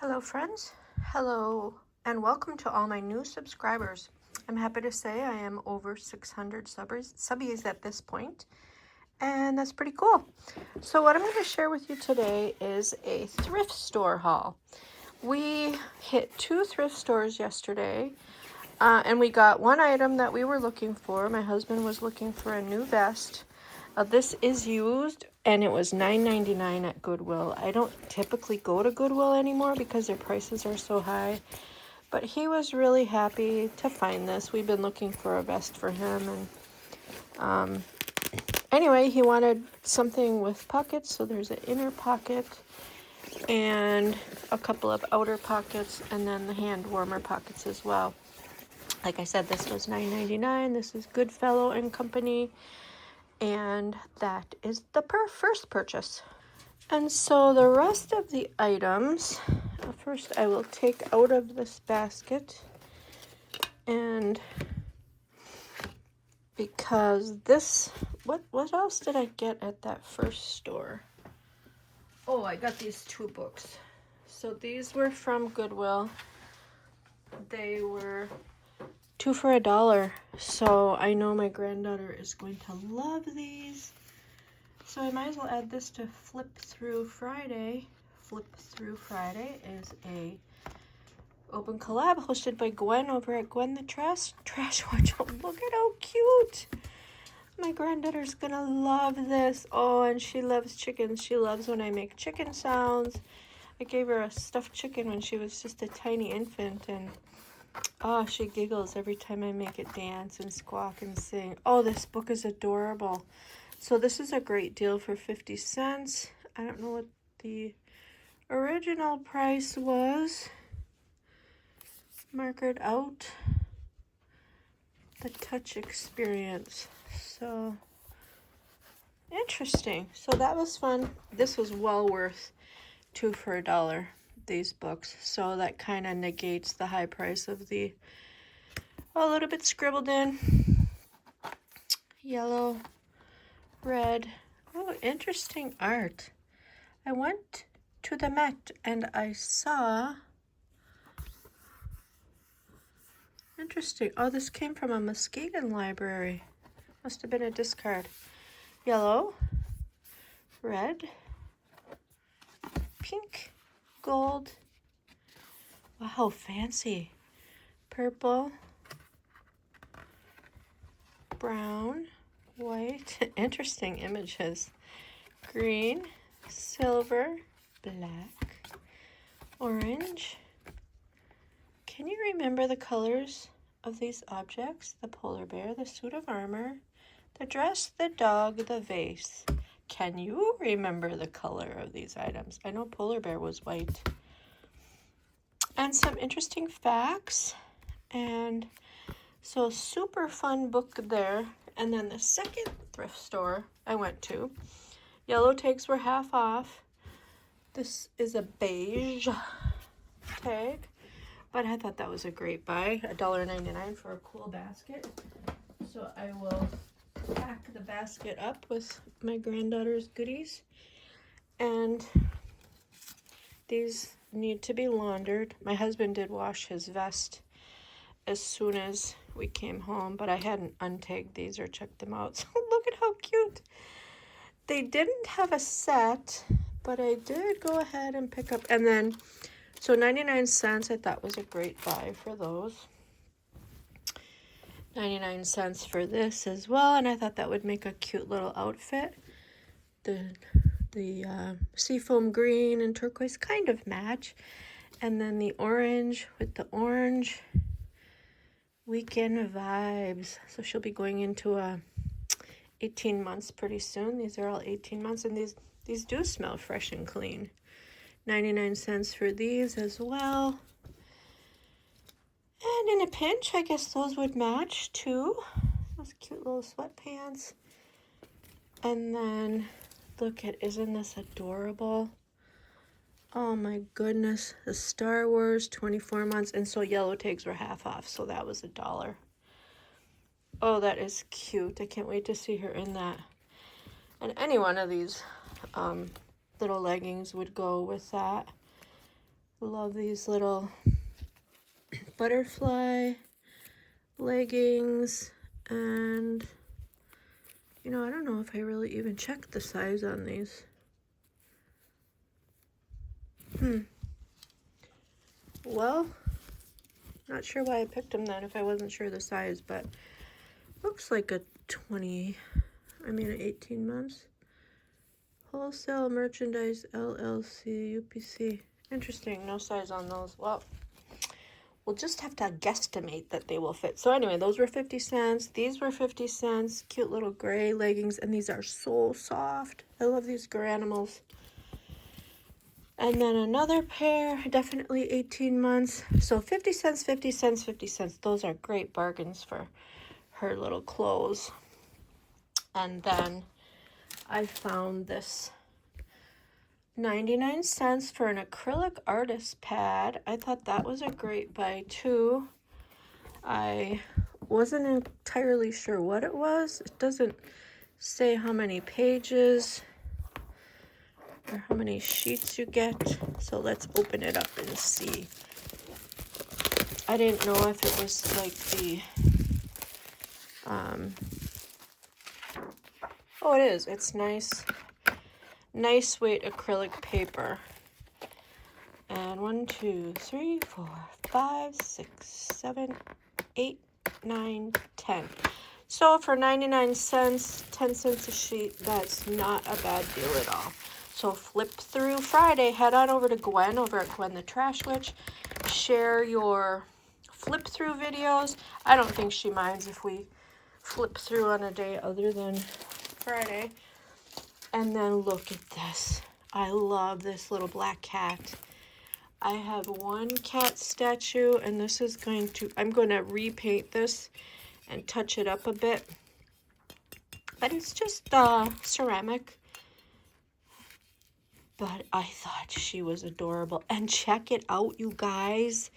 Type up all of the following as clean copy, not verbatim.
Hello friends, hello and welcome to all my new subscribers. I'm happy to say I am over 600 subbies at this point, and that's pretty cool. So what I'm going to share with you today is a thrift store haul. We hit 2 thrift stores yesterday, and we got one item that we were looking for. My husband was looking for a new vest. This is used, and it was $9.99 at Goodwill. I don't typically go to Goodwill anymore because their prices are so high, but he was really happy to find this. We've been looking for a vest for him, and anyway, he wanted something with pockets, so there's an inner pocket and a couple of outer pockets, and then the hand warmer pockets as well. Like I said, this was $9.99. This is Goodfellow and Company. And that is the first purchase. And so the rest of the items, first I will take out of this basket, and because this, what else did I get at that first store? Oh, I got these 2 books. So these were from Goodwill. They were 2 for $1. So I know my granddaughter is going to love these. So I might as well add this to Flip Through Friday. Flip Through Friday is a open collab hosted by Gwen over at Gwen the Trash Watch. Look at how cute. My granddaughter's gonna love this. Oh, and she loves chickens. She loves when I make chicken sounds. I gave her a stuffed chicken when she was just a tiny infant, and oh, she giggles every time I make it dance and squawk and sing. Oh, this book is adorable. So this is a great deal for 50 cents. I don't know what the original price was. Markered out. The Touch Experience. So interesting. So that was fun. This was well worth 2 for $1, these books. So that kind of negates the high price of the, a little bit scribbled in. Yellow, red. Oh, interesting art. I went to the Met and I saw, interesting. Oh, this came from a Muskegon library. Must have been a discard. Yellow, red, pink, gold. Wow, fancy. Purple, brown, white. Interesting images. Green, silver, black, orange. Can you remember the colors of these objects? The polar bear, the suit of armor, the dress, the dog, the vase. Can you remember the color of these items? I know polar bear was white. And some interesting facts. And so super fun book there. And then the second thrift store I went to, yellow tags were half off. This is a beige tag, but I thought that was a great buy. $1.99 for a cool basket. So I will pack the basket up with my granddaughter's goodies. And these need to be laundered. My husband did wash his vest as soon as we came home, but I hadn't untagged these or checked them out. So look at how cute. They didn't have a set, but I did go ahead and pick up, and then, so 99 cents I thought was a great buy for those. 99 cents for this as well, and I thought that would make a cute little outfit. The seafoam green and turquoise kind of match, and then the orange with the orange. Weekend vibes. So she'll be going into 18 months pretty soon. These are all 18 months, and these do smell fresh and clean. 99 cents for these as well. And in a pinch, I guess those would match too. Those cute little sweatpants. And then look at, isn't this adorable? Oh my goodness, the Star Wars 24 months. And so yellow tags were half off, so that was $1. Oh, that is cute. I can't wait to see her in that. And any one of these little leggings would go with that. Love these little butterfly leggings. And, you know, I don't know if I really even checked the size on these. Well, not sure why I picked them then if I wasn't sure the size, but looks like a 18 months. Wholesale Merchandise LLC UPC. Interesting, no size on those. Well, we'll just have to guesstimate that they will fit. So anyway, those were 50 cents. These were 50 cents. Cute little gray leggings, and these are so soft. I love these granimals. And then another pair, definitely 18 months. So 50 cents, 50 cents, 50 cents. Those are great bargains for her little clothes. And then I found this 99 cents for an acrylic artist pad. I thought that was a great buy too. I wasn't entirely sure what it was. It doesn't say how many pages or how many sheets you get. So let's open it up and see. I didn't know if it was like the, oh, it is. It's nice weight acrylic paper. And 1, 2, 3, 4, 5, 6, 7, 8, 9, 10. So for 99 cents, 10 cents a sheet, that's not a bad deal at all. So flip through Friday, head on over to Gwen over at Gwen the Trash Witch. Share your flip through videos. I don't think she minds if we flip through on a day other than Friday. And then look at this. I love this little black cat. I have one cat statue, and this is I'm going to repaint this and touch it up a bit. But it's just ceramic. But I thought she was adorable. And check it out, you guys.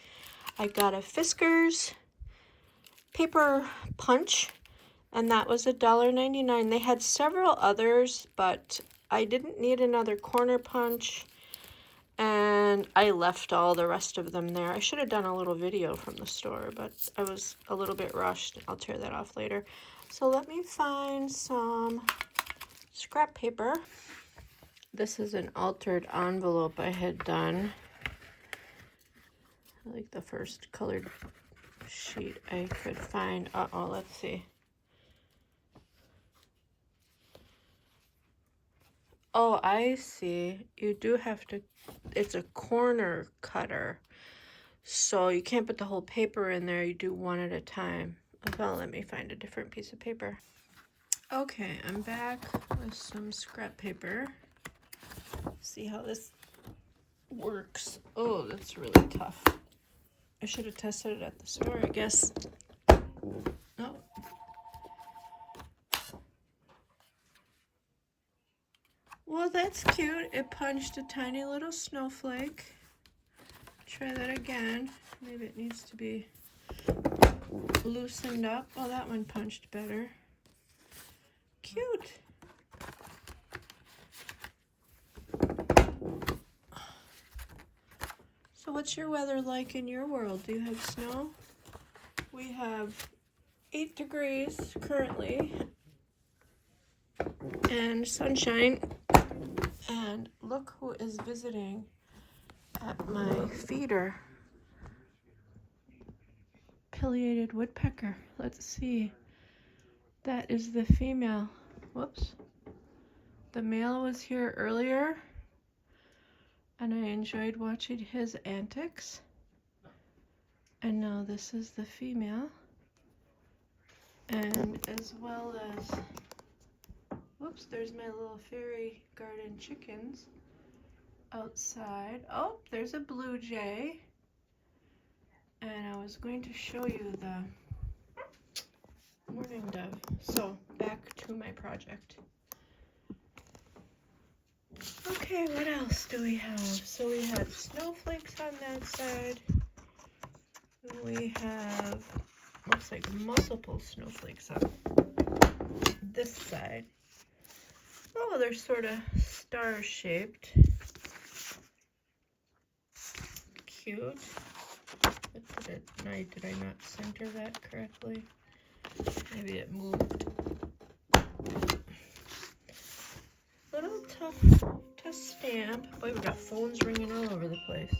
I got a Fiskars paper punch, and that was $1.99. They had several others, but I didn't need another corner punch, and I left all the rest of them there. I should have done a little video from the store, but I was a little bit rushed. I'll tear that off later. So let me find some scrap paper. This is an altered envelope I had done. I like the first colored sheet I could find. Uh-oh, let's see. Oh, I see. You do have to, it's a corner cutter. So you can't put the whole paper in there. You do one at a time. Well, let me find a different piece of paper. Okay, I'm back with some scrap paper. See how this works. Oh, that's really tough. I should have tested it at the store, I guess. Oh. Well, that's cute. It punched a tiny little snowflake. Try that again. Maybe it needs to be loosened up. Oh, that one punched better. Cute. So what's your weather like in your world? Do you have snow? We have 8 degrees currently and sunshine. And look who is visiting at my feeder. Pileated woodpecker. Let's see. That is the female. Whoops. The male was here earlier, and I enjoyed watching his antics. And now this is the female. And as well as, whoops, there's my little fairy garden chickens outside. Oh, there's a blue jay. And I was going to show you the mourning dove. So back to my project. Okay, what else do we have? So we had snowflakes on that side. We have, looks like multiple snowflakes on this side. Oh, they're sort of star-shaped. cute. Did I not center that correctly? Maybe it moved. Little tough to stamp. Boy, we got phones ringing all over the place.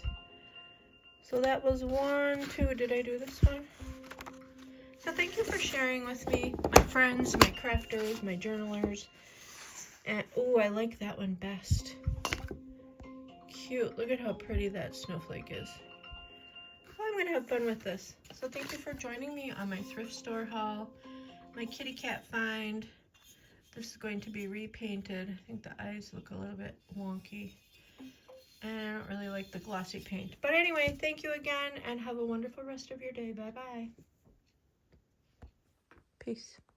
So that was 1, 2. Did I do this one? So thank you for sharing with me, my friends, my crafters, my journalers. And oh, I like that one best. Cute. Look at how pretty that snowflake is. Well, I'm going to have fun with this. So thank you for joining me on my thrift store haul. My kitty cat find. This is going to be repainted. I think the eyes look a little bit wonky. And I don't really like the glossy paint. But anyway, thank you again and have a wonderful rest of your day. Bye-bye. Peace.